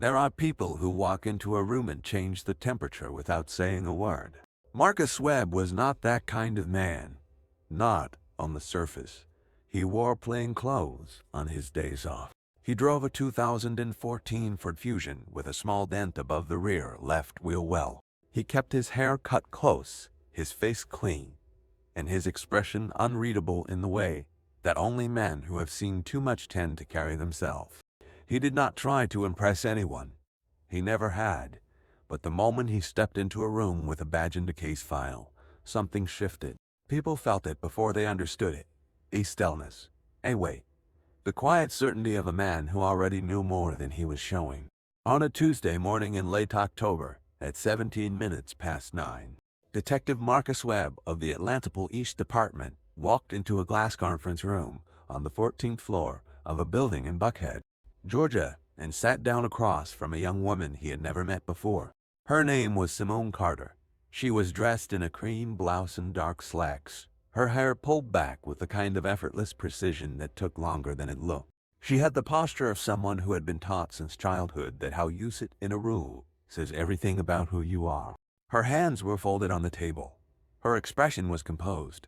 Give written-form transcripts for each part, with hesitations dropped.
There are people who walk into a room and change the temperature without saying a word. Marcus Webb was not that kind of man. Not on the surface. He wore plain clothes on his days off. He drove a 2014 Ford Fusion with a small dent above the rear left wheel well. He kept his hair cut close, his face clean, and his expression unreadable in the way that only men who have seen too much tend to carry themselves. He did not try to impress anyone. He never had. But the moment he stepped into a room with a badge and a case file, something shifted. People felt it before they understood it. A stillness. A weight. The quiet certainty of a man who already knew more than he was showing. On a Tuesday morning in late October, at 17 minutes past 9, Detective Marcus Webb of the Atlanta Police Department walked into a glass conference room on the 14th floor of a building in Buckhead, Georgia, and sat down across from a young woman he had never met before. Her name was Simone Carter. She was dressed in a cream blouse and dark slacks, her hair pulled back with the kind of effortless precision that took longer than it looked. She had the posture of someone who had been taught since childhood that how you sit in a room says everything about who you are. Her hands were folded on the table. Her expression was composed.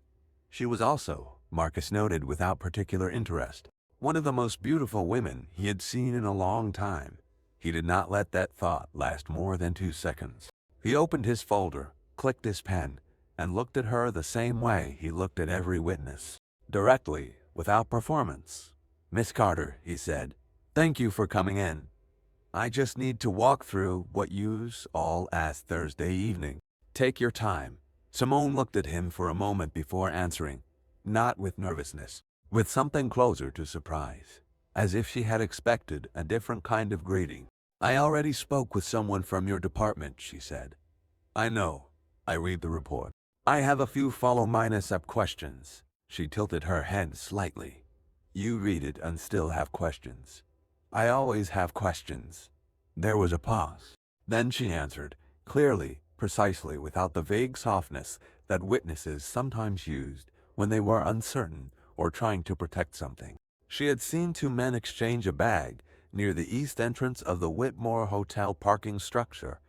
She was also, Marcus noted without particular interest, one of the most beautiful women he had seen in a long time. He did not let that thought last more than 2 seconds. He opened his folder, clicked his pen, and looked at her the same way he looked at every witness. Directly, without performance. "Miss Carter," he said, "thank you for coming in. I just need to walk through what yous all asked Thursday evening. Take your time." Simone looked at him for a moment before answering, not with nervousness, with something closer to surprise, as if she had expected a different kind of greeting. "I already spoke with someone from your department," she said. "I know. I read the report. I have a few follow-up questions." She tilted her head slightly. "You read it and still have questions." "I always have questions." There was a pause. Then she answered, clearly, precisely, without the vague softness that witnesses sometimes used when they were uncertain or trying to protect something. She had seen 2 men exchange a bag near the east entrance of the Whitmore Hotel parking structure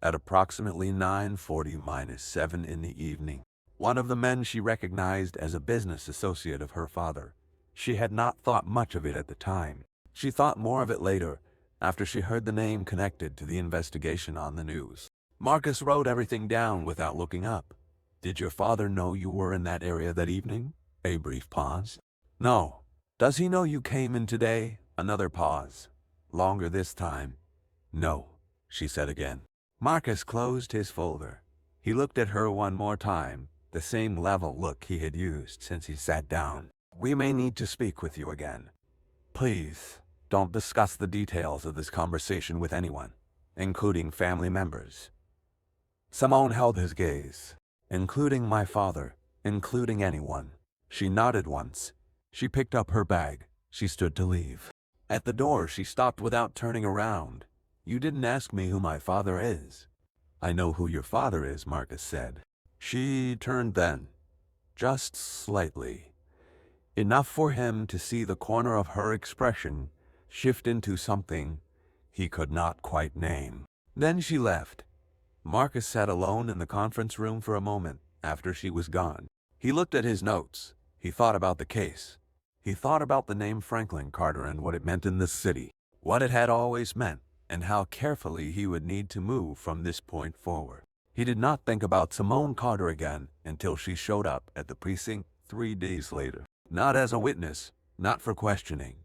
at approximately 9:40-7 in the evening. One of the men she recognized as a business associate of her father. She had not thought much of it at the time. She thought more of it later, after she heard the name connected to the investigation on the news. Marcus wrote everything down without looking up. "Did your father know you were in that area that evening?" A brief pause. "No." "Does he know you came in today?" Another pause. Longer this time. "No," she said again. Marcus closed his folder. He looked at her one more time, the same level look he had used since he sat down. "We may need to speak with you again. Please, don't discuss the details of this conversation with anyone, including family members." Simone held his gaze. "Including my father, including anyone." She nodded once. She picked up her bag. She stood to leave. At the door she stopped without turning around. "You didn't ask me who my father is." "I know who your father is," Marcus said. She turned then, just slightly. Enough for him to see the corner of her expression shift into something he could not quite name. Then she left. Marcus sat alone in the conference room for a moment after she was gone. He looked at his notes. He thought about the case. He thought about the name Franklin Carter and what it meant in this city, what it had always meant, and how carefully he would need to move from this point forward. He did not think about Simone Carter again until she showed up at the precinct 3 days later. Not as a witness, not for questioning.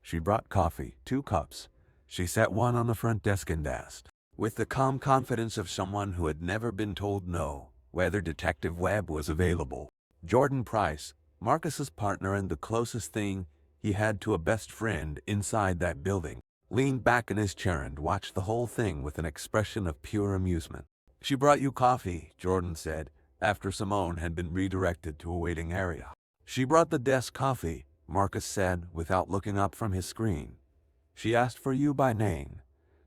She brought coffee, 2 cups. She set one on the front desk and asked, with the calm confidence of someone who had never been told no, whether Detective Webb was available. Jordan Price, Marcus's partner and the closest thing he had to a best friend inside that building, leaned back in his chair and watched the whole thing with an expression of pure amusement. "She brought you coffee," Jordan said, after Simone had been redirected to a waiting area. "She brought the desk coffee," Marcus said without looking up from his screen. "She asked for you by name.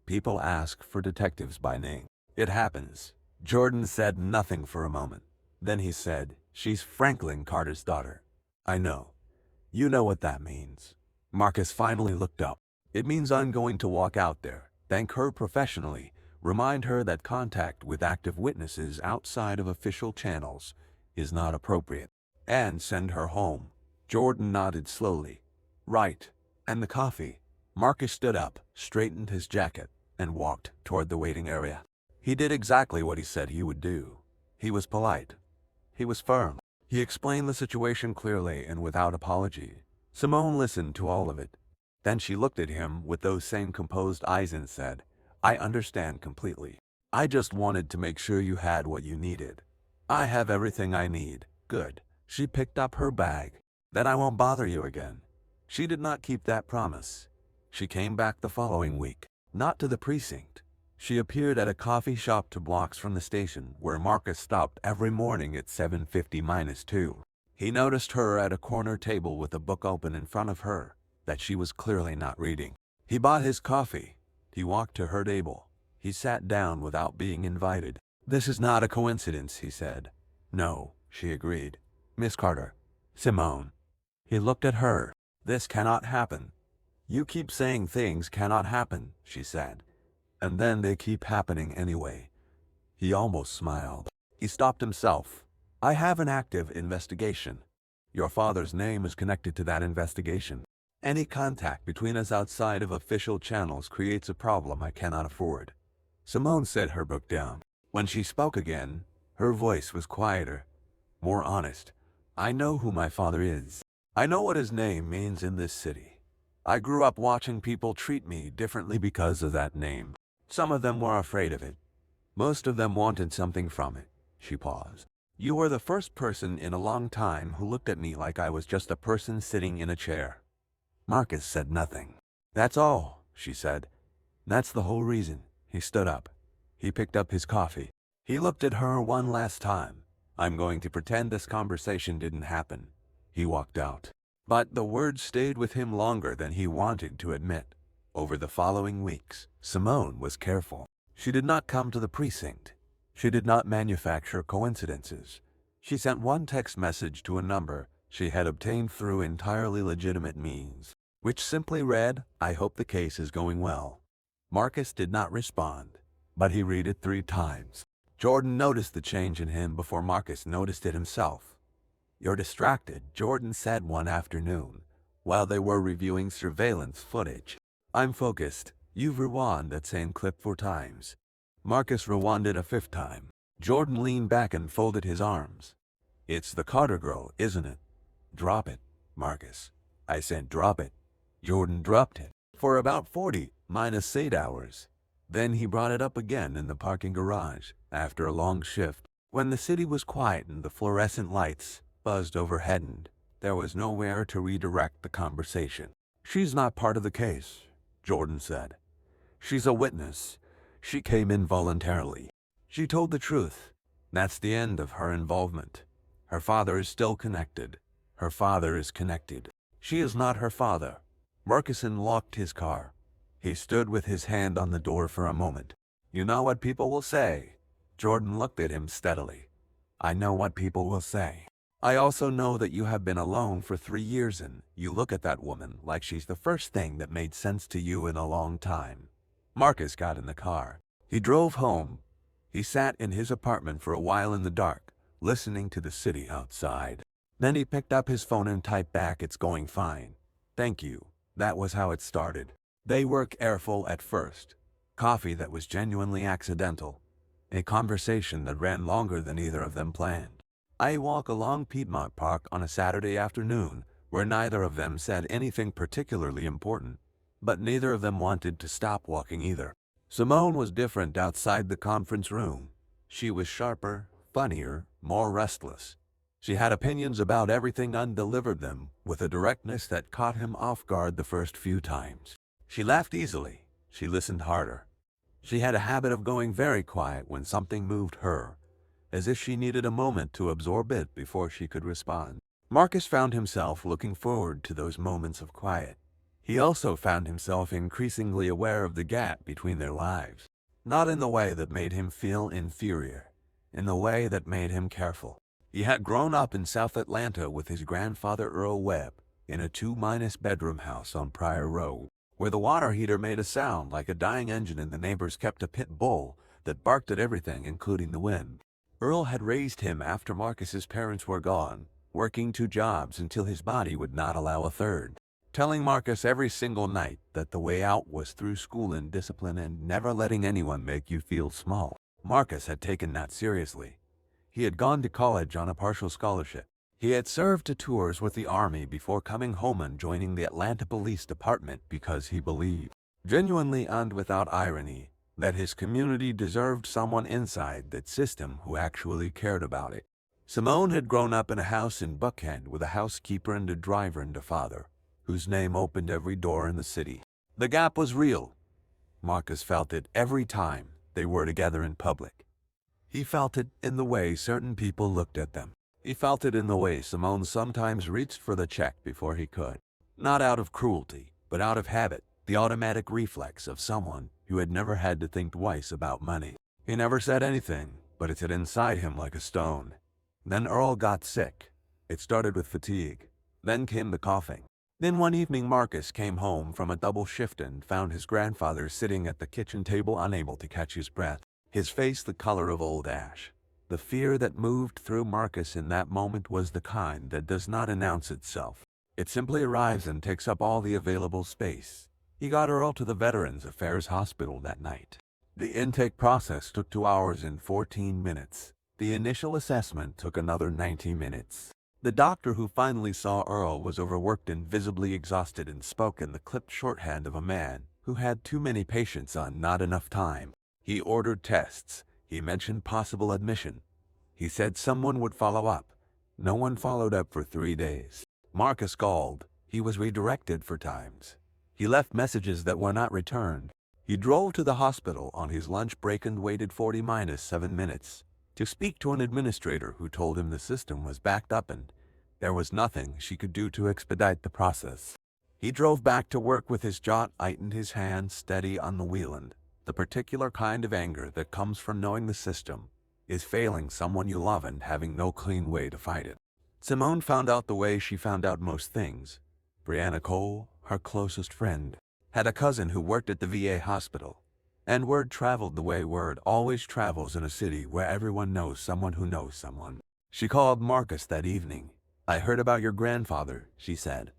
People ask for detectives by name. It happens." Jordan said nothing for a moment. Then he said, "She's Franklin Carter's daughter." "I know. You know what that means." Marcus finally looked up. "It means I'm going to walk out there. thank her professionally, remind her that contact with active witnesses outside of official channels is not appropriate, and send her home. Jordan nodded slowly. Right. And the coffee? Marcus stood up, straightened his jacket, and walked toward the waiting area. He did exactly what he said he would do. He was polite. He was firm. He explained the situation clearly and without apology. Simone listened to all of it. Then she looked at him with those same composed eyes and said, I understand completely. I just wanted to make sure you had what you needed. I have everything I need. Good. She picked up her bag. Then I won't bother you again. She did not keep that promise. She came back the following week, not to the precinct. She appeared at a coffee shop 2 blocks from the station where Marcus stopped every morning at 7:50-2. He noticed her at a corner table with a book open in front of her that she was clearly not reading. He bought his coffee. He walked to her table. He sat down without being invited. This is not a coincidence, he said. No, she agreed. Miss Carter. Simone. He looked at her. This cannot happen. You keep saying things cannot happen, she said. And then they keep happening anyway. He almost smiled. He stopped himself. I have an active investigation. Your father's name is connected to that investigation. Any contact between us outside of official channels creates a problem I cannot afford. Simone set her book down. When she spoke again, her voice was quieter, more honest. I know who my father is. I know what his name means in this city. I grew up watching people treat me differently because of that name. Some of them were afraid of it. Most of them wanted something from it. She paused. You were the first person in a long time who looked at me like I was just a person sitting in a chair. Marcus said nothing. That's all, she said. That's the whole reason. He stood up. He picked up his coffee. He looked at her one last time. I'm going to pretend this conversation didn't happen. He walked out. But the words stayed with him longer than he wanted to admit. Over the following weeks, Simone was careful. She did not come to the precinct. She did not manufacture coincidences. She sent one text message to a number she had obtained through entirely legitimate means, which simply read, I hope the case is going well. Marcus did not respond, but he read it 3 times. Jordan noticed the change in him before Marcus noticed it himself. You're distracted, Jordan said one afternoon, while they were reviewing surveillance footage. I'm focused. You've rewound that same clip 4 times. Marcus rewinded a 5th time. Jordan leaned back and folded his arms. It's the Carter girl, isn't it? Drop it, Marcus. I said drop it. Jordan dropped it. For about 40-8 hours. Then he brought it up again in the parking garage, after a long shift, when the city was quiet and the fluorescent lights buzzed overhead and there was nowhere to redirect the conversation. She's not part of the case, Jordan said. She's a witness. She came in voluntarily. She told the truth. That's the end of her involvement. Her father is still connected. Her father is connected. She is not her father. Marcus unlocked his car. He stood with his hand on the door for a moment. You know what people will say? Jordan looked at him steadily. I know what people will say. I also know that you have been alone for 3 years and you look at that woman like she's the first thing that made sense to you in a long time. Marcus got in the car. He drove home. He sat in his apartment for a while in the dark, listening to the city outside. Then he picked up his phone and typed back, it's going fine. Thank you. That was how it started. They were careful at first. Coffee that was genuinely accidental. A conversation that ran longer than either of them planned. I walk along Piedmont Park on a Saturday afternoon, where neither of them said anything particularly important, but neither of them wanted to stop walking either. Simone was different outside the conference room. She was sharper, funnier, more restless. She had opinions about everything and delivered them with a directness that caught him off guard the first few times. She laughed easily. She listened harder. She had a habit of going very quiet when something moved her, as if she needed a moment to absorb it before she could respond. Marcus found himself looking forward to those moments of quiet. He also found himself increasingly aware of the gap between their lives, not in the way that made him feel inferior, in the way that made him careful. He had grown up in South Atlanta with his grandfather Earl Webb, in a 2- bedroom house on Pryor Road. where the water heater made a sound like a dying engine and the neighbors kept a pit bull that barked at everything, including the wind. Earl had raised him after Marcus's parents were gone, working 2 jobs until his body would not allow a third, telling Marcus every single night that the way out was through school and discipline and never letting anyone make you feel small. Marcus had taken that seriously. He had gone to college on a partial scholarship. He had served 2 tours with the Army before coming home and joining the Atlanta Police Department because he believed, genuinely and without irony, that his community deserved someone inside that system who actually cared about it. Simone had grown up in a house in Buckhead with a housekeeper and a driver and a father, whose name opened every door in the city. The gap was real. Marcus felt it every time they were together in public. He felt it in the way certain people looked at them. He felt it in the way Simone sometimes reached for the check before he could. Not out of cruelty, but out of habit, the automatic reflex of someone who had never had to think twice about money. He never said anything, but it hid inside him like a stone. Then Earl got sick. It started with fatigue. Then came the coughing. Then one evening Marcus came home from a double shift and found his grandfather sitting at the kitchen table unable to catch his breath, his face the color of old ash. The fear that moved through Marcus in that moment was the kind that does not announce itself. It simply arrives and takes up all the available space. He got Earl to the Veterans Affairs Hospital that night. The intake process took 2 hours and 14 minutes. The initial assessment took another 90 minutes. The doctor who finally saw Earl was overworked and visibly exhausted and spoke in the clipped shorthand of a man who had too many patients on not enough time. He ordered tests. He mentioned possible admission. He said someone would follow up. No one followed up for 3 days. Marcus called. He was redirected for times. He left messages that were not returned. He drove to the hospital on his lunch break and waited 40-7 minutes to speak to an administrator who told him the system was backed up and there was nothing she could do to expedite the process. He drove back to work with his jaw tight and his hand steady on the wheel, and the particular kind of anger that comes from knowing the system is failing someone you love and having no clean way to fight it. Simone found out the way she found out most things. Brianna Cole, her closest friend, had a cousin who worked at the VA hospital, and word traveled the way word always travels in a city where everyone knows someone who knows someone. She called Marcus that evening. "I heard about your grandfather," she said.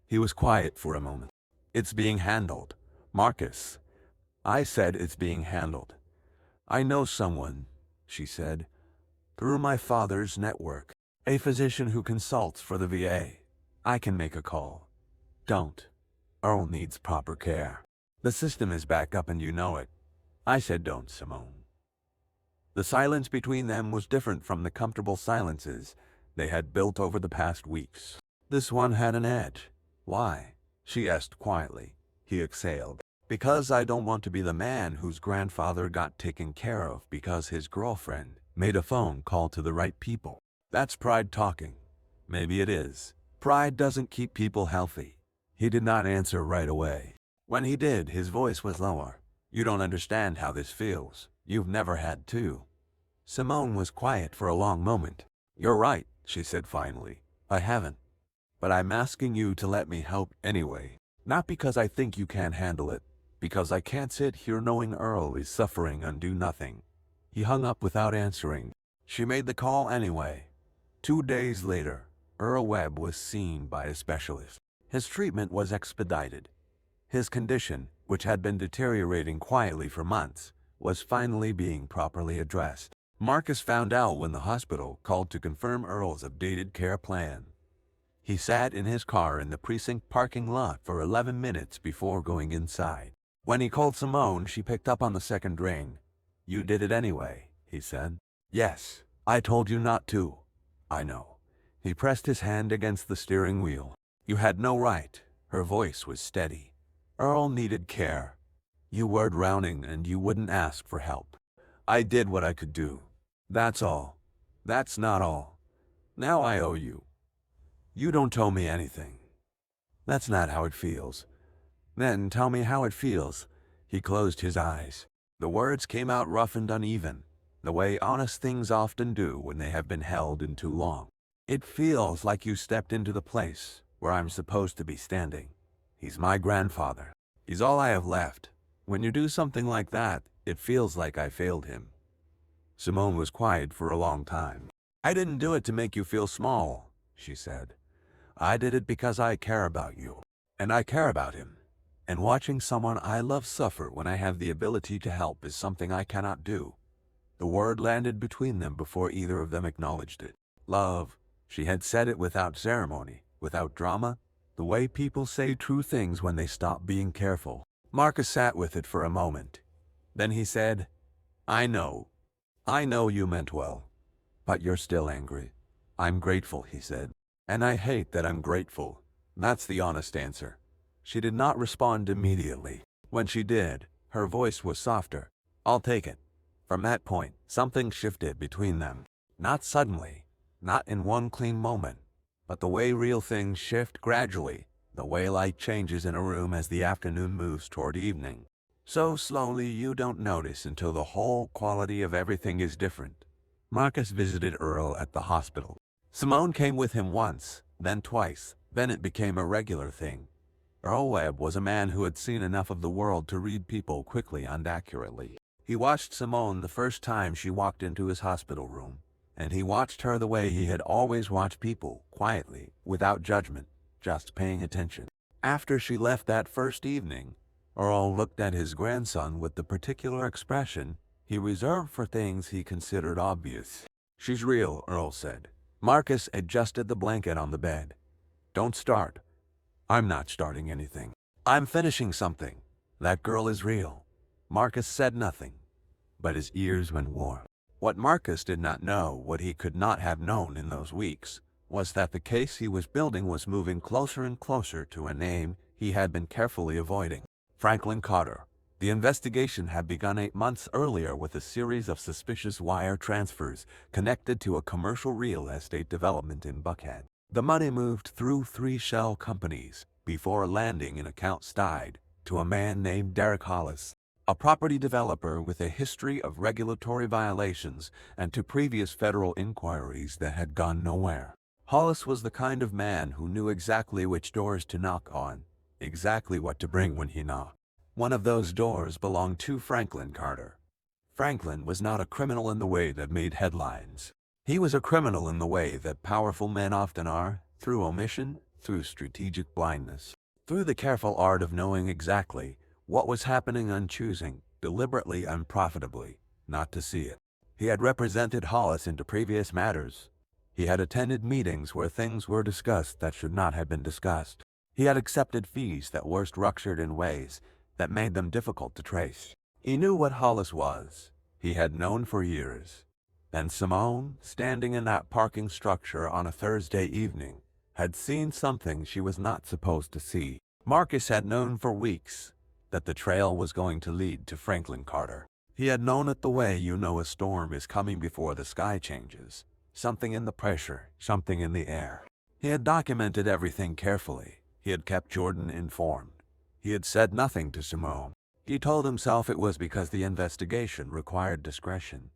He was quiet for a moment. "It's being handled, Marcus." I said, "It's being handled. I know someone," she said, "through my father's network, a physician who consults for the VA. I can make a call." "Don't. Earl needs proper care. The system is back up and you know it." I said, "Don't, Simone." The silence between them was different from the comfortable silences they had built over the past weeks. This one had an edge. "Why?" she asked quietly. He exhaled. "Because I don't want to be the man whose grandfather got taken care of because his girlfriend made a phone call to the right people." That's pride talking. Maybe it is. Pride doesn't keep people healthy. He did not answer right away. When he did, his voice was lower. "You don't understand how this feels. You've never had to." Simone was quiet for a long moment. "You're right," she said finally. "I haven't. But I'm asking you to let me help anyway. Not because I think you can't handle it. Because I can't sit here knowing Earl is suffering and do nothing." He hung up without answering. She made the call anyway. 2 days later, Earl Webb was seen by a specialist. His treatment was expedited. His condition, which had been deteriorating quietly for months, was finally being properly addressed. Marcus found out when the hospital called to confirm Earl's updated care plan. He sat in his car in the precinct parking lot for 11 minutes before going inside. When he called Simone, she picked up on the second ring. "You did it anyway," he said. "Yes, I told you not to." "I know." He pressed his hand against the steering wheel. "You had no right." Her voice was steady. "Earl needed care. You were drowning and you wouldn't ask for help. I did what I could do. That's all. That's not all. Now I owe you. You don't owe me anything." "That's not how it feels." "Then tell me how it feels." He closed his eyes. The words came out rough and uneven, the way honest things often do when they have been held in too long. "It feels like you stepped into the place where I'm supposed to be standing. He's my grandfather. He's all I have left. When you do something like that, it feels like I failed him." Simone was quiet for a long time. "I didn't do it to make you feel small," she said. "I did it because I care about you. And I care about him. And watching someone I love suffer when I have the ability to help is something I cannot do." The word landed between them before either of them acknowledged it. Love. She had said it without ceremony, without drama, the way people say true things when they stop being careful. Marcus sat with it for a moment. Then he said, I know you meant well. But you're still angry." "I'm grateful," he said. "And I hate that I'm grateful." That's the honest answer. She did not respond immediately. When she did, her voice was softer. "I'll take it." From that point, something shifted between them. Not suddenly, not in one clean moment, but the way real things shift gradually, the way light changes in a room as the afternoon moves toward evening. So slowly you don't notice until the whole quality of everything is different. Marcus visited Earl at the hospital. Simone came with him once, then twice, then it became a regular thing. Earl Webb was a man who had seen enough of the world to read people quickly and accurately. He watched Simone the first time she walked into his hospital room, and he watched her the way he had always watched people, quietly, without judgment, just paying attention. After she left that first evening, Earl looked at his grandson with the particular expression he reserved for things he considered obvious. "She's real," Earl said. Marcus adjusted the blanket on the bed. "Don't start." "I'm not starting anything. I'm finishing something. That girl is real." Marcus said nothing, but his ears went warm. What Marcus did not know, what he could not have known in those weeks, was that the case he was building was moving closer and closer to a name he had been carefully avoiding. Franklin Carter. The investigation had begun 8 months earlier with a series of suspicious wire transfers connected to a commercial real estate development in Buckhead. The money moved through 3 shell companies before landing in accounts tied to a man named Derek Hollis, a property developer with a history of regulatory violations and to previous federal inquiries that had gone nowhere. Hollis was the kind of man who knew exactly which doors to knock on, exactly what to bring when he knocked. One of those doors belonged to Franklin Carter. Franklin was not a criminal in the way that made headlines. He was a criminal in the way that powerful men often are, through omission, through strategic blindness, through the careful art of knowing exactly what was happening and choosing, deliberately and profitably, not to see it. He had represented Hollis into previous matters. He had attended meetings where things were discussed that should not have been discussed. He had accepted fees that were structured in ways that made them difficult to trace. He knew what Hollis was. He had known for years. And Simone, standing in that parking structure on a Thursday evening, had seen something she was not supposed to see. Marcus had known for weeks that the trail was going to lead to Franklin Carter. He had known it the way you know a storm is coming before the sky changes. Something in the pressure, something in the air. He had documented everything carefully. He had kept Jordan informed. He had said nothing to Simone. He told himself it was because the investigation required discretion.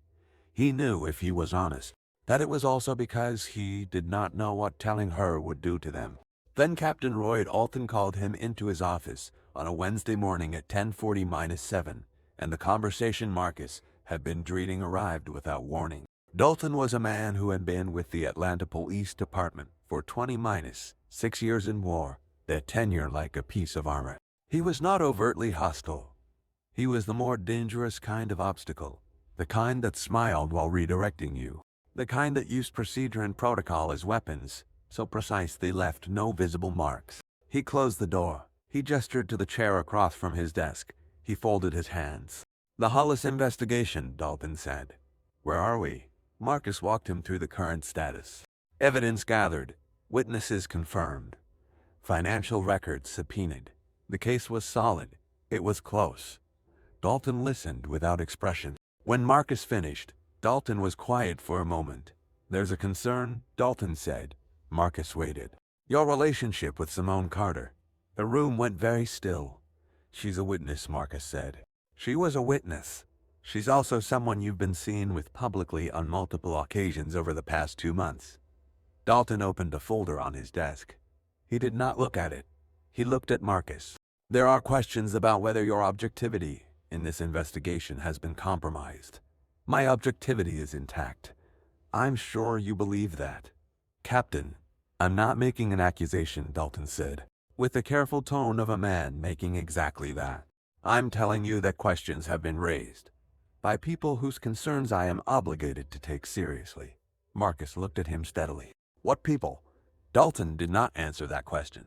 He knew, if he was honest, that it was also because he did not know what telling her would do to them. Then Captain Royd Alton called him into his office on a Wednesday morning at 10:40-7, and the conversation Marcus had been dreading arrived without warning. Dalton was a man who had been with the Atlanta Police Department for 20-6 years in war, their tenure like a piece of armor. He was not overtly hostile. He was the more dangerous kind of obstacle, the kind that smiled while redirecting you, the kind that used procedure and protocol as weapons, so precise they left no visible marks. He closed the door. He gestured to the chair across from his desk. He folded his hands. "The Hollis investigation," Dalton said. "Where are we?" Marcus walked him through the current status. Evidence gathered. Witnesses confirmed. Financial records subpoenaed. The case was solid. It was close. Dalton listened without expression. When Marcus finished, Dalton was quiet for a moment. "There's a concern," Dalton said. Marcus waited. "Your relationship with Simone Carter." The room went very still. "She's a witness," Marcus said. "She was a witness. She's also someone you've been seen with publicly on multiple occasions over the past 2 months." Dalton opened a folder on his desk. He did not look at it. He looked at Marcus. There are questions about whether your objectivity in this investigation has been compromised. My objectivity is intact. I'm sure you believe that. Captain, I'm not making an accusation, Dalton said, with the careful tone of a man making exactly that. I'm telling you that questions have been raised by people whose concerns I am obligated to take seriously. Marcus looked at him steadily. What people? Dalton did not answer that question.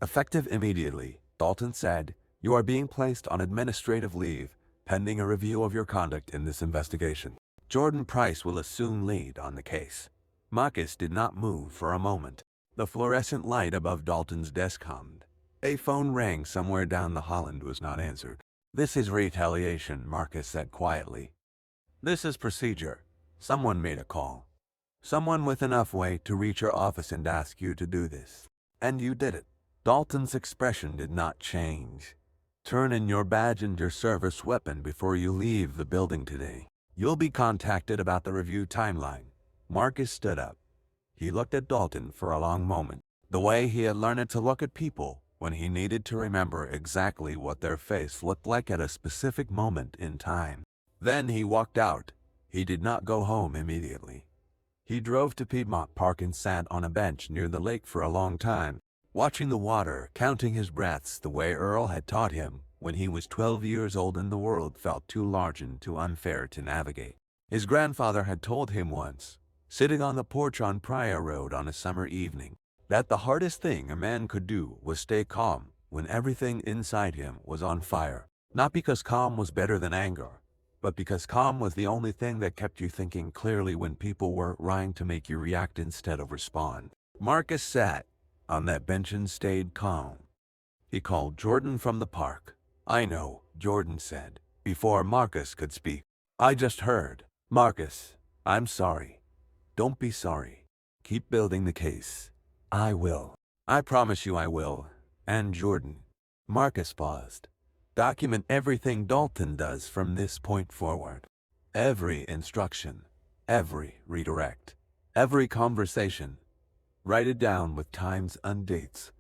Effective immediately, Dalton said, you are being placed on administrative leave, pending a review of your conduct in this investigation. Jordan Price will assume lead on the case. Marcus did not move for a moment. The fluorescent light above Dalton's desk hummed. A phone rang somewhere down the hall and was not answered. This is retaliation, Marcus said quietly. This is procedure. Someone made a call. Someone with enough weight to reach your office and ask you to do this. And you did it. Dalton's expression did not change. Turn in your badge and your service weapon before you leave the building today. You'll be contacted about the review timeline. Marcus stood up. He looked at Dalton for a long moment, the way he had learned to look at people when he needed to remember exactly what their face looked like at a specific moment in time. Then he walked out. He did not go home immediately. He drove to Piedmont Park and sat on a bench near the lake for a long time, watching the water, counting his breaths the way Earl had taught him when he was 12 years old and the world felt too large and too unfair to navigate. His grandfather had told him once, sitting on the porch on Pryor Road on a summer evening, that the hardest thing a man could do was stay calm when everything inside him was on fire. Not because calm was better than anger, but because calm was the only thing that kept you thinking clearly when people were trying to make you react instead of respond. Marcus sat on that bench and stayed calm. He called Jordan from the park. I know, Jordan said, before Marcus could speak. I just heard. Marcus, I'm sorry. Don't be sorry. Keep building the case. I will. I promise you I will. And Jordan. Marcus paused. Document everything Dalton does from this point forward. Every instruction. Every redirect. Every conversation. Write it down with times and dates.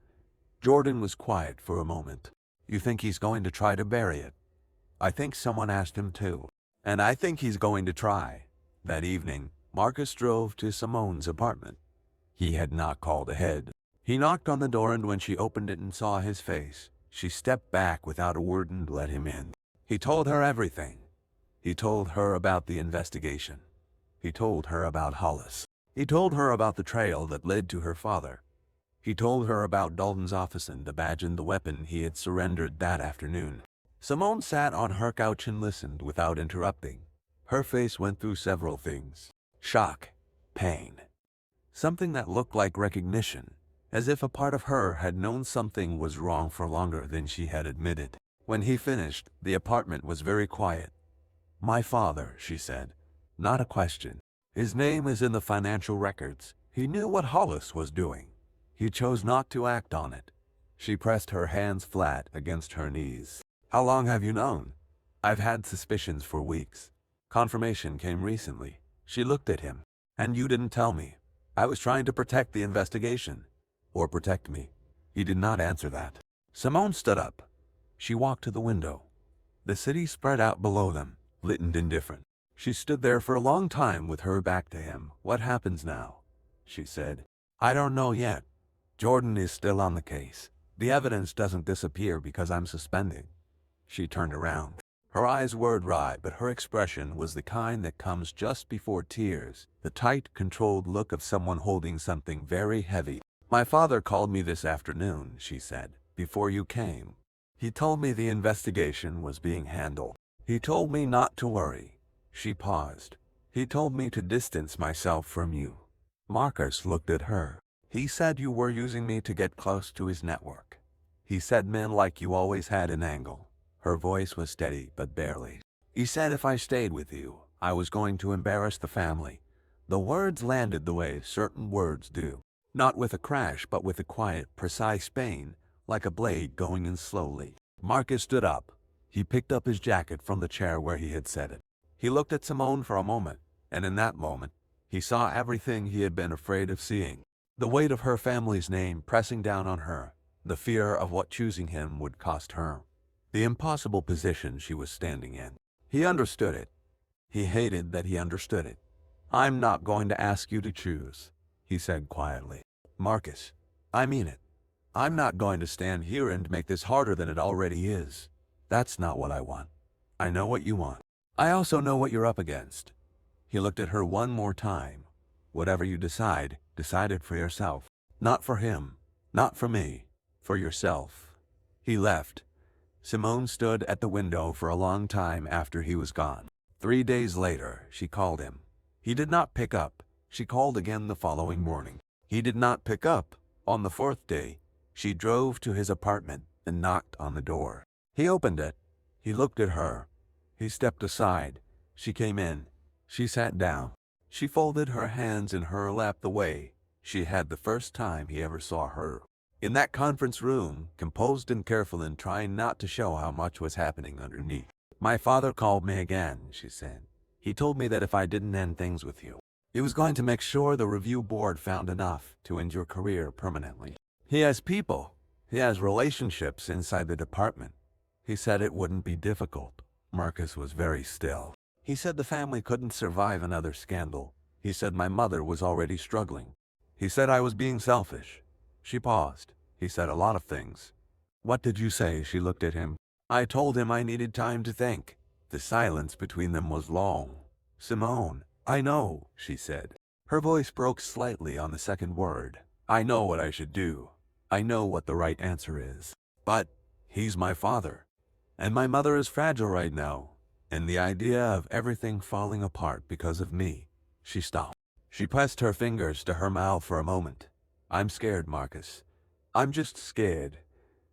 Jordan was quiet for a moment. You think he's going to try to bury it? I think someone asked him to. And I think he's going to try. That evening, Marcus drove to Simone's apartment. He had not called ahead. He knocked on the door, and when she opened it and saw his face, she stepped back without a word and let him in. He told her everything. He told her about the investigation. He told her about Hollis. He told her about the trail that led to her father. He told her about Dalton's office and the badge and the weapon he had surrendered that afternoon. Simone sat on her couch and listened without interrupting. Her face went through several things. Shock, pain, something that looked like recognition, as if a part of her had known something was wrong for longer than she had admitted. When he finished, the apartment was very quiet. My father, she said. Not a question. His name is in the financial records. He knew what Hollis was doing. He chose not to act on it. She pressed her hands flat against her knees. How long have you known? I've had suspicions for weeks. Confirmation came recently. She looked at him. And you didn't tell me. I was trying to protect the investigation. Or protect me. He did not answer that. Simone stood up. She walked to the window. The city spread out below them, lit and indifferent. She stood there for a long time with her back to him. What happens now? She said. I don't know yet. Jordan is still on the case. The evidence doesn't disappear because I'm suspending. She turned around. Her eyes were dry, but her expression was the kind that comes just before tears, the tight, controlled look of someone holding something very heavy. My father called me this afternoon, she said, before you came. He told me the investigation was being handled. He told me not to worry. She paused. He told me to distance myself from you. Marcus looked at her. He said you were using me to get close to his network. He said men like you always had an angle. Her voice was steady, but barely. He said if I stayed with you, I was going to embarrass the family. The words landed the way certain words do. Not with a crash, but with a quiet, precise pain, like a blade going in slowly. Marcus stood up. He picked up his jacket from the chair where he had set it. He looked at Simone for a moment, and in that moment, he saw everything he had been afraid of seeing. The weight of her family's name pressing down on her. The fear of what choosing him would cost her. The impossible position she was standing in. He understood it. He hated that he understood it. "I'm not going to ask you to choose," he said quietly. "Marcus, I mean it. I'm not going to stand here and make this harder than it already is. That's not what I want. I know what you want. I also know what you're up against." He looked at her one more time. "Whatever you decide, decide it for yourself. Not for him. Not for me. For yourself." He left. Simone stood at the window for a long time after he was gone. 3 days later, she called him. He did not pick up. She called again the following morning. He did not pick up. On the 4th day, she drove to his apartment and knocked on the door. He opened it. He looked at her. He stepped aside. She came in. She sat down. She folded her hands in her lap the way she had the first time he ever saw her. In that conference room, composed and careful and trying not to show how much was happening underneath. "My father called me again," she said. "He told me that if I didn't end things with you, he was going to make sure the review board found enough to end your career permanently. He has people. He has relationships inside the department. He said it wouldn't be difficult." Marcus was very still. "He said the family couldn't survive another scandal. He said my mother was already struggling. He said I was being selfish." She paused. "He said a lot of things." "What did you say?" She looked at him. "I told him I needed time to think." The silence between them was long. "Simone, I know," she said. Her voice broke slightly on the second word. "I know what I should do. I know what the right answer is. But he's my father. And my mother is fragile right now. And the idea of everything falling apart because of me." She stopped. She pressed her fingers to her mouth for a moment. "I'm scared, Marcus. I'm just scared."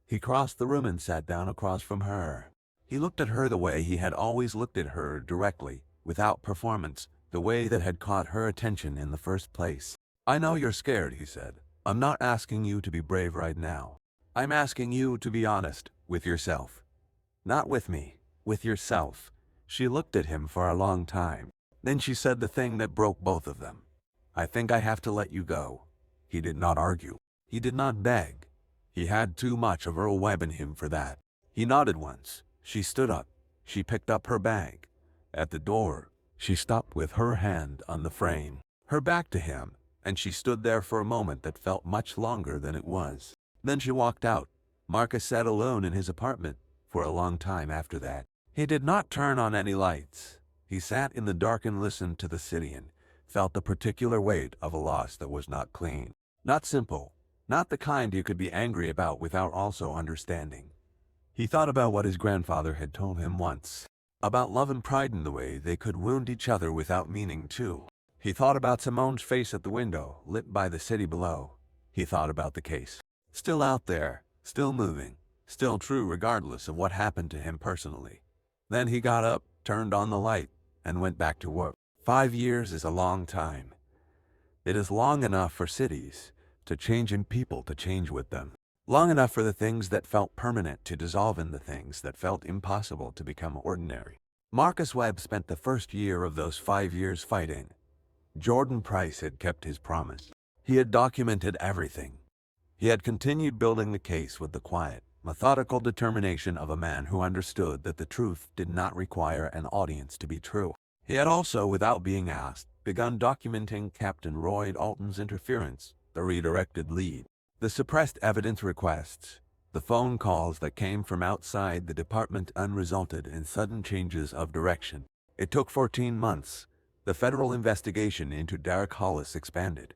He crossed the room and sat down across from her. He looked at her the way he had always looked at her, directly, without performance, the way that had caught her attention in the first place. "I know you're scared," he said. "I'm not asking you to be brave right now. I'm asking you to be honest with yourself. Not with me, with yourself." She looked at him for a long time. Then she said the thing that broke both of them. "I think I have to let you go." He did not argue. He did not beg. He had too much of Earl Webb in him for that. He nodded once. She stood up. She picked up her bag. At the door, she stopped with her hand on the frame, her back to him, and she stood there for a moment that felt much longer than it was. Then she walked out. Marcus sat alone in his apartment for a long time after that. He did not turn on any lights. He sat in the dark and listened to the city and felt the particular weight of a loss that was not clean, not simple, not the kind you could be angry about without also understanding. He thought about what his grandfather had told him once, about love and pride in the way they could wound each other without meaning to. He thought about Simone's face at the window, lit by the city below. He thought about the case. Still out there, still moving, still true regardless of what happened to him personally. Then he got up, turned on the light, and went back to work. 5 years is a long time. It is long enough for cities to change and people to change with them. Long enough for the things that felt permanent to dissolve in the things that felt impossible to become ordinary. Marcus Webb spent the first year of those 5 years fighting. Jordan Price had kept his promise. He had documented everything. He had continued building the case with the quiet, methodical determination of a man who understood that the truth did not require an audience to be true. He had also, without being asked, begun documenting Captain Roy Alton's interference, the redirected lead, the suppressed evidence requests, the phone calls that came from outside the department unresulted in sudden changes of direction. It took 14 months. The federal investigation into Derek Hollis expanded.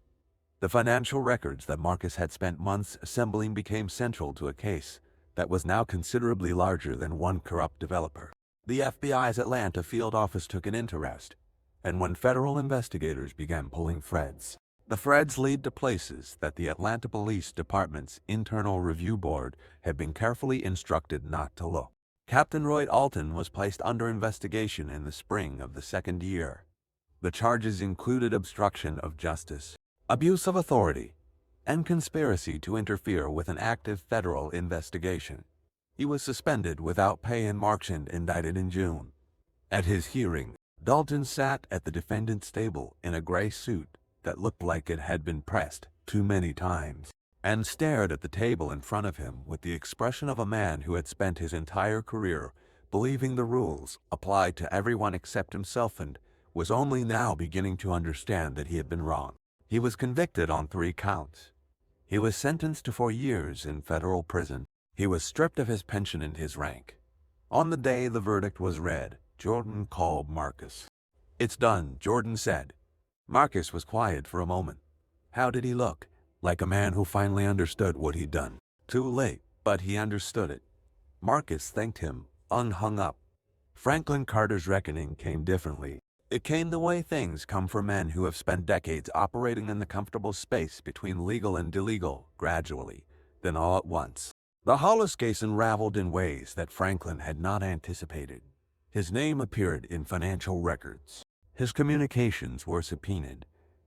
The financial records that Marcus had spent months assembling became central to a case that was now considerably larger than one corrupt developer. The FBI's Atlanta field office took an interest, and when federal investigators began pulling threads, the threads lead to places that the Atlanta Police Department's Internal Review Board had been carefully instructed not to look. Captain Roy Alton was placed under investigation in the spring of the second year. The charges included obstruction of justice, abuse of authority, and conspiracy to interfere with an active federal investigation. He was suspended without pay and Marchand indicted in June. At his hearing, Dalton sat at the defendant's table in a gray suit that looked like it had been pressed too many times. and stared at the table in front of him with the expression of a man who had spent his entire career believing the rules applied to everyone except himself and was only now beginning to understand that he had been wrong. He was convicted on 3 counts. He was sentenced to 4 years in federal prison. He was stripped of his pension and his rank. On the day the verdict was read, Jordan called Marcus. "It's done," Jordan said. Marcus was quiet for a moment. How did he look? Like a man who finally understood what he'd done. Too late, but he understood it. Marcus thanked him, hung up. Franklin Carter's reckoning came differently. It came the way things come for men who have spent decades operating in the comfortable space between legal and illegal, gradually, then all at once. The Hollis case unraveled in ways that Franklin had not anticipated. His name appeared in financial records. His communications were subpoenaed.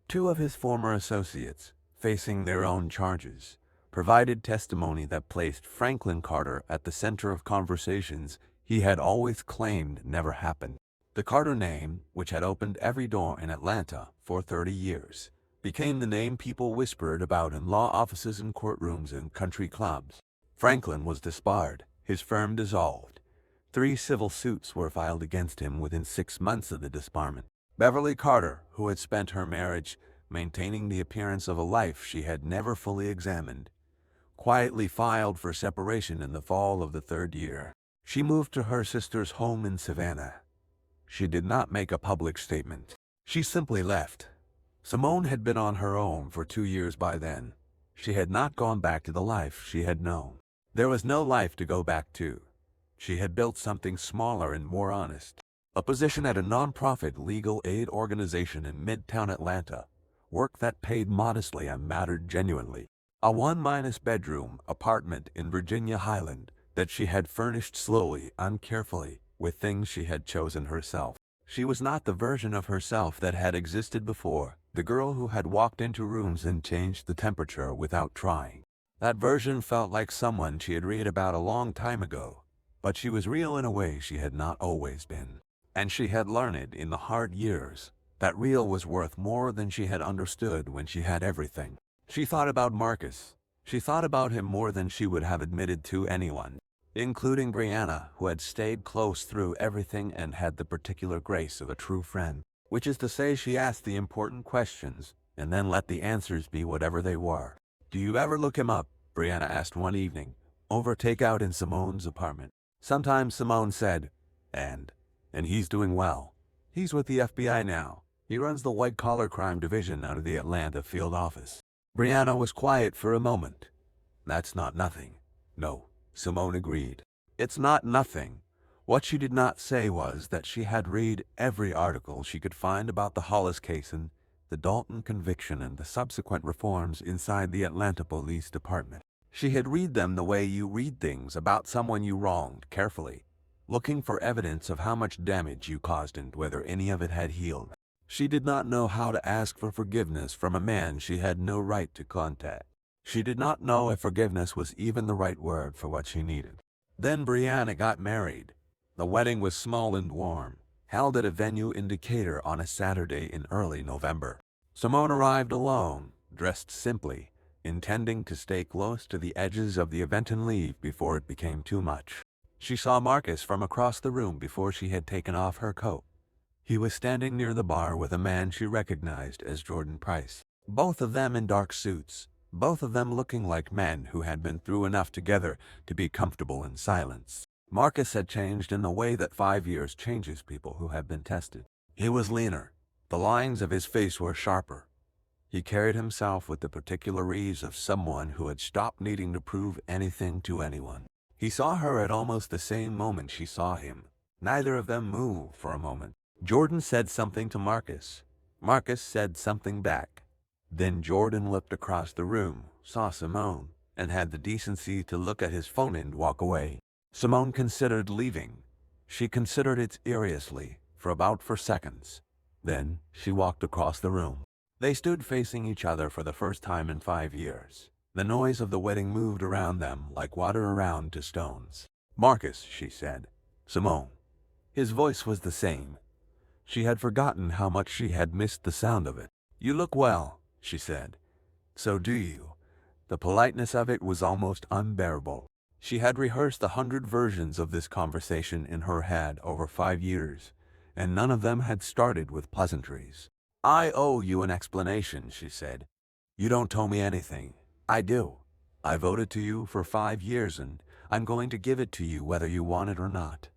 2 of his former associates, facing their own charges, provided testimony that placed Franklin Carter at the center of conversations he had always claimed never happened. The Carter name, which had opened every door in Atlanta for 30 years, became the name people whispered about in law offices and courtrooms and country clubs. Franklin was disbarred, his firm dissolved. 3 civil suits were filed against him within 6 months of the disbarment. Beverly Carter, who had spent her marriage maintaining the appearance of a life she had never fully examined, quietly filed for separation in the fall of the 3rd year. She moved to her sister's home in Savannah. She did not make a public statement. She simply left. Simone had been on her own for 2 years by then. She had not gone back to the life she had known. There was no life to go back to. She had built something smaller and more honest. A position at a nonprofit legal aid organization in Midtown Atlanta. Work that paid modestly and mattered genuinely. A 1-bedroom apartment in Virginia Highland that she had furnished slowly and carefully with things she had chosen herself. She was not the version of herself that had existed before, the girl who had walked into rooms and changed the temperature without trying. That version felt like someone she had read about a long time ago, but she was real in a way she had not always been. And she had learned in the hard years that real was worth more than she had understood when she had everything. She thought about Marcus. She thought about him more than she would have admitted to anyone, including Brianna, who had stayed close through everything and had the particular grace of a true friend. Which is to say, she asked the important questions and then let the answers be whatever they were. "Do you ever look him up?" Brianna asked one evening, over takeout in Simone's apartment. Sometimes, Simone said, and he's doing well. He's with the FBI now. He runs the white-collar crime division out of the Atlanta field office. Brianna was quiet for a moment. "That's not nothing." "No," Simone agreed. "It's not nothing." What she did not say was that she had read every article she could find about the Hollis case and the Dalton conviction and the subsequent reforms inside the Atlanta Police Department. She had read them the way you read things about someone you wronged, carefully, looking for evidence of how much damage you caused and whether any of it had healed. She did not know how to ask for forgiveness from a man she had no right to contact. She did not know if forgiveness was even the right word for what she needed. Then Brianna got married. The wedding was small and warm, held at a venue in Decatur on a Saturday in early November. Simone arrived alone, dressed simply, intending to stay close to the edges of the event and leave before it became too much. She saw Marcus from across the room before she had taken off her coat. He was standing near the bar with a man she recognized as Jordan Price. Both of them in dark suits, both of them looking like men who had been through enough together to be comfortable in silence. Marcus had changed in the way that 5 years changes people who have been tested. He was leaner. The lines of his face were sharper. He carried himself with the particular ease of someone who had stopped needing to prove anything to anyone. He saw her at almost the same moment she saw him. Neither of them moved for a moment. Jordan said something to Marcus. Marcus said something back. Then Jordan looked across the room, saw Simone, and had the decency to look at his phone and walk away. Simone considered leaving. She considered it seriously, for about 4 seconds. Then she walked across the room. They stood facing each other for the first time in 5 years. The noise of the wedding moved around them like water around to stones. "Marcus," she said. "Simone." His voice was the same. She had forgotten how much she had missed the sound of it. "You look well," she said. "So do you. The politeness of it was almost unbearable. She had rehearsed 100 versions of this conversation in her head over 5 years, and none of them had started with pleasantries. "I owe you an explanation," she said. "You don't owe me anything." "I do. I voted to you for 5 years and I'm going to give it to you whether you want it or not."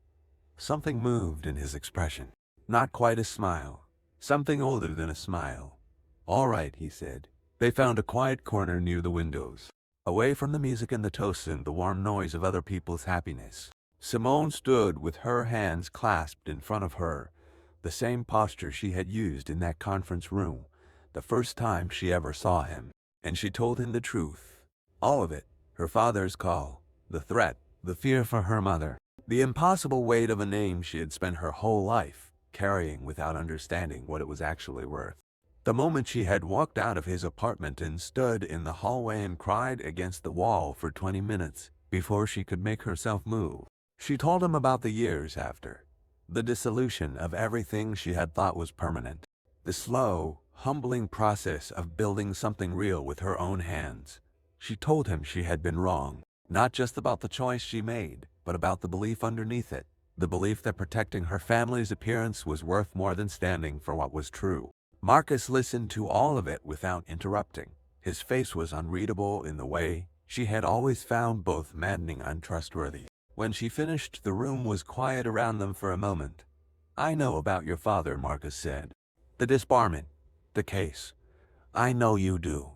Something moved in his expression. Not quite a smile. Something older than a smile. "All right," he said. They found a quiet corner near the windows, away from the music and the toasts and the warm noise of other people's happiness. Simone stood with her hands clasped in front of her, the same posture she had used in that conference room, the first time she ever saw him. And she told him the truth. All of it. Her father's call, the threat, the fear for her mother, the impossible weight of a name she had spent her whole life carrying without understanding what it was actually worth. The moment she had walked out of his apartment and stood in the hallway and cried against the wall for 20 minutes before she could make herself move. She told him about the years after, the dissolution of everything she had thought was permanent, the slow, humbling process of building something real with her own hands. She told him she had been wrong, not just about the choice she made, but about the belief underneath it, the belief that protecting her family's appearance was worth more than standing for what was true. Marcus listened to all of it without interrupting. His face was unreadable in the way she had always found both maddening and untrustworthy. When she finished, the room was quiet around them for a moment. "I know about your father," Marcus said. "The disbarment, the case. I know you do.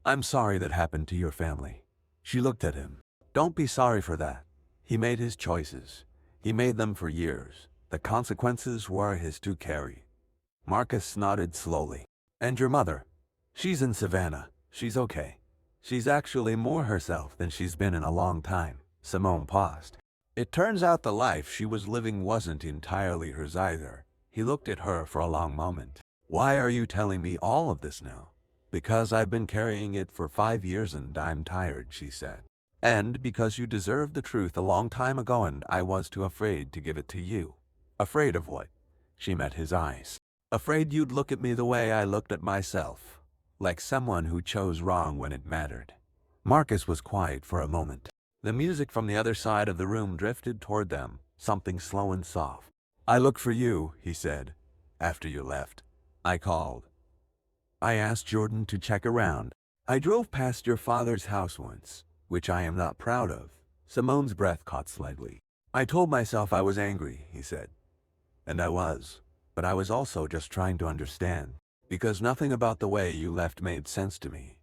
I'm sorry that happened to your family." She looked at him. "Don't be sorry for that. He made his choices. He made them for years. The consequences were his to carry." Marcus nodded slowly. "And your mother? She's in Savannah. She's okay. She's actually more herself than she's been in a long time." Simone paused. It turns out the life she was living wasn't entirely hers either. He looked at her for a long moment. "Why are you telling me all of this now?" "Because I've been carrying it for 5 years and I'm tired," she said. "And because you deserved the truth a long time ago and I was too afraid to give it to you." "Afraid of what?" She met his eyes. "Afraid you'd look at me the way I looked at myself, like someone who chose wrong when it mattered." Marcus was quiet for a moment. The music from the other side of the room drifted toward them, something slow and soft. "I looked for you," he said, "after you left. I called. I asked Jordan to check around. I drove past your father's house once, which I am not proud of." Simone's breath caught slightly. "I told myself I was angry," he said. "And I was. But I was also just trying to understand, because nothing about the way you left made sense to me.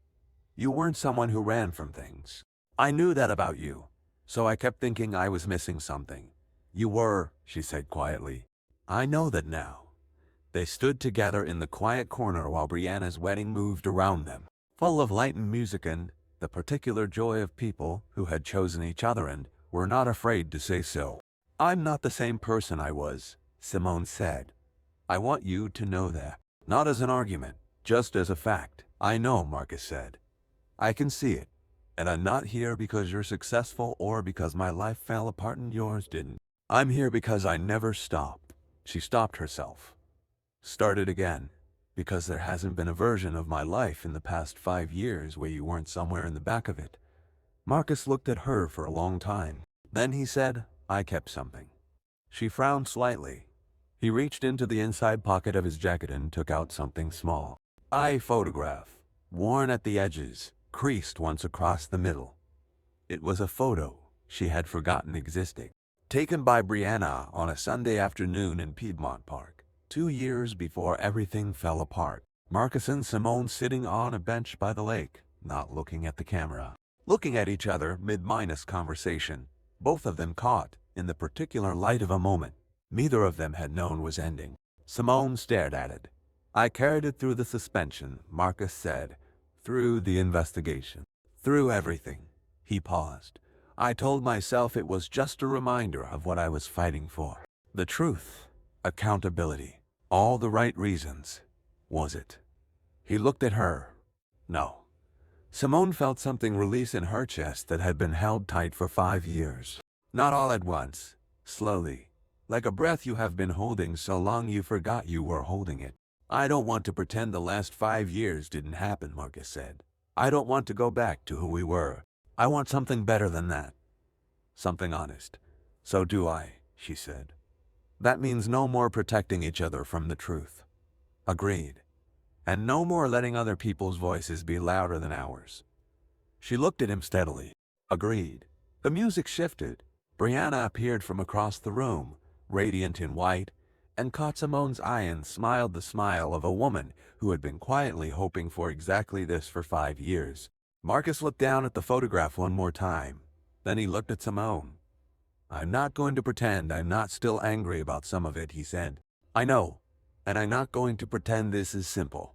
You weren't someone who ran from things. I knew that about you, so I kept thinking I was missing something." "You were," she said quietly. "I know that now." They stood together in the quiet corner while Brianna's wedding moved around them, full of light and music and the particular joy of people who had chosen each other and were not afraid to say so. "I'm not the same person I was," Simone said. "I want you to know that. Not as an argument, just as a fact." "I know," Marcus said. "I can see it. And I'm not here because you're successful or because my life fell apart and yours didn't. I'm here because I never stopped." She stopped herself. "Started again. Because there hasn't been a version of my life in the past 5 years where you weren't somewhere in the back of it." Marcus looked at her for a long time. Then he said, "I kept something." She frowned slightly. He reached into the inside pocket of his jacket and took out something small. "A photograph. Worn at the edges, creased once across the middle." It was a photo she had forgotten existed. Taken by Brianna on a Sunday afternoon in Piedmont Park, 2 years before everything fell apart. Marcus and Simone sitting on a bench by the lake, not looking at the camera. Looking at each other mid-minus conversation, both of them caught in the particular light of a moment neither of them had known was ending. Simone stared at it. "I carried it through the suspension," Marcus said. "Through the investigation. Through everything." He paused. "I told myself it was just a reminder of what I was fighting for. The truth. Accountability. All the right reasons. Was it?" He looked at her. "No." Simone felt something release in her chest that had been held tight for 5 years. Not all at once. Slowly. Like a breath you have been holding so long you forgot you were holding it. "I don't want to pretend the last 5 years didn't happen," Marcus said. I don't want to go back to who we were. I want something better than that. Something honest. So do I, she said. That means no more protecting each other from the truth. Agreed. And no more letting other people's voices be louder than ours. She looked at him steadily. Agreed. The music shifted. Brianna appeared from across the room, radiant in white, and caught Simone's eye and smiled the smile of a woman who had been quietly hoping for exactly this for 5 years. Marcus looked down at the photograph one more time. Then he looked at Simone. I'm not going to pretend I'm not still angry about some of it, he said. I know, and I'm not going to pretend this is simple.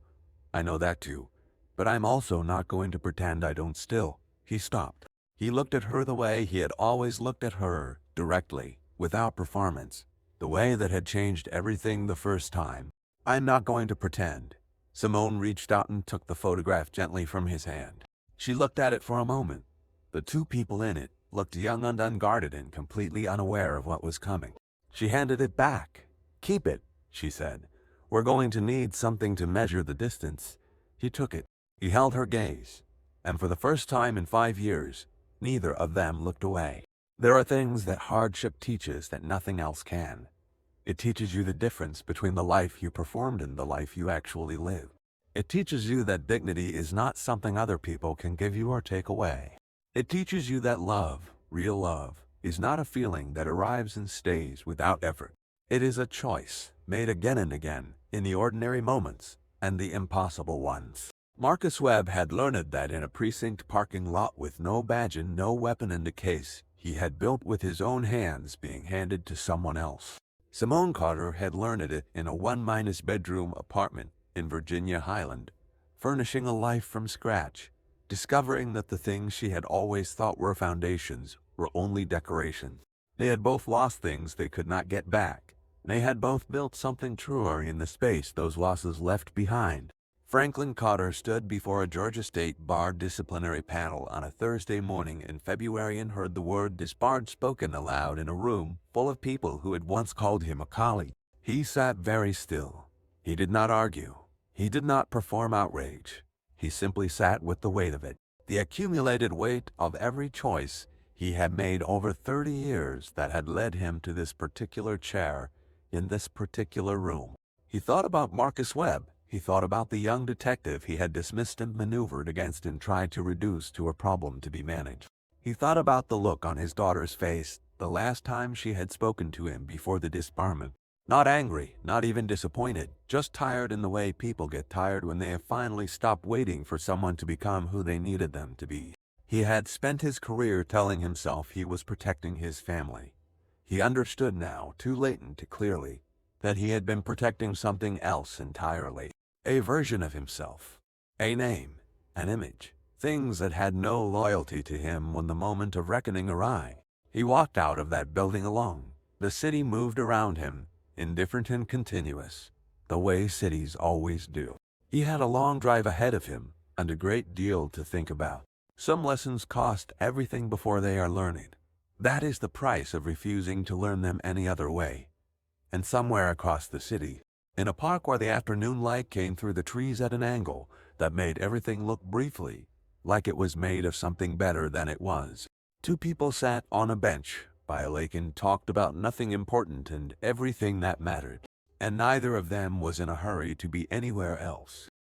I know that too. But I'm also not going to pretend I don't still. He stopped. He looked at her the way he had always looked at her, directly, without performance. The way that had changed everything the first time. I'm not going to pretend. Simone reached out and took the photograph gently from his hand. She looked at it for a moment. The two people in it looked young and unguarded and completely unaware of what was coming. She handed it back. Keep it, she said. We're going to need something to measure the distance. He took it. He held her gaze. And for the first time in 5 years, neither of them looked away. There are things that hardship teaches that nothing else can. It teaches you the difference between the life you performed and the life you actually live. It teaches you that dignity is not something other people can give you or take away. It teaches you that love, real love, is not a feeling that arrives and stays without effort. It is a choice, made again and again, in the ordinary moments and the impossible ones. Marcus Webb had learned that in a precinct parking lot with no badge and no weapon in the case he had built with his own hands being handed to someone else. Simone Carter had learned it in a 1-bedroom apartment in Virginia Highland, furnishing a life from scratch, discovering that the things she had always thought were foundations were only decorations. They had both lost things they could not get back. They had both built something truer in the space those losses left behind. Franklin Carter stood before a Georgia State Bar disciplinary panel on a Thursday morning in February and heard the word disbarred spoken aloud in a room full of people who had once called him a colleague. He sat very still. He did not argue. He did not perform outrage. He simply sat with the weight of it, the accumulated weight of every choice he had made over 30 years that had led him to this particular chair in this particular room. He thought about Marcus Webb. He thought about the young detective he had dismissed and maneuvered against and tried to reduce to a problem to be managed. He thought about the look on his daughter's face the last time she had spoken to him before the disbarment. Not angry, not even disappointed, just tired in the way people get tired when they have finally stopped waiting for someone to become who they needed them to be. He had spent his career telling himself he was protecting his family. He understood now, too late and too clearly, that he had been protecting something else entirely. A version of himself. A name. An image. Things that had no loyalty to him when the moment of reckoning arrived. He walked out of that building alone. The city moved around him, indifferent and continuous, the way cities always do. He had a long drive ahead of him, and a great deal to think about. Some lessons cost everything before they are learned. That is the price of refusing to learn them any other way. And somewhere across the city, in a park where the afternoon light came through the trees at an angle that made everything look briefly like it was made of something better than it was, two people sat on a bench by a lake and talked about nothing important and everything that mattered, and neither of them was in a hurry to be anywhere else.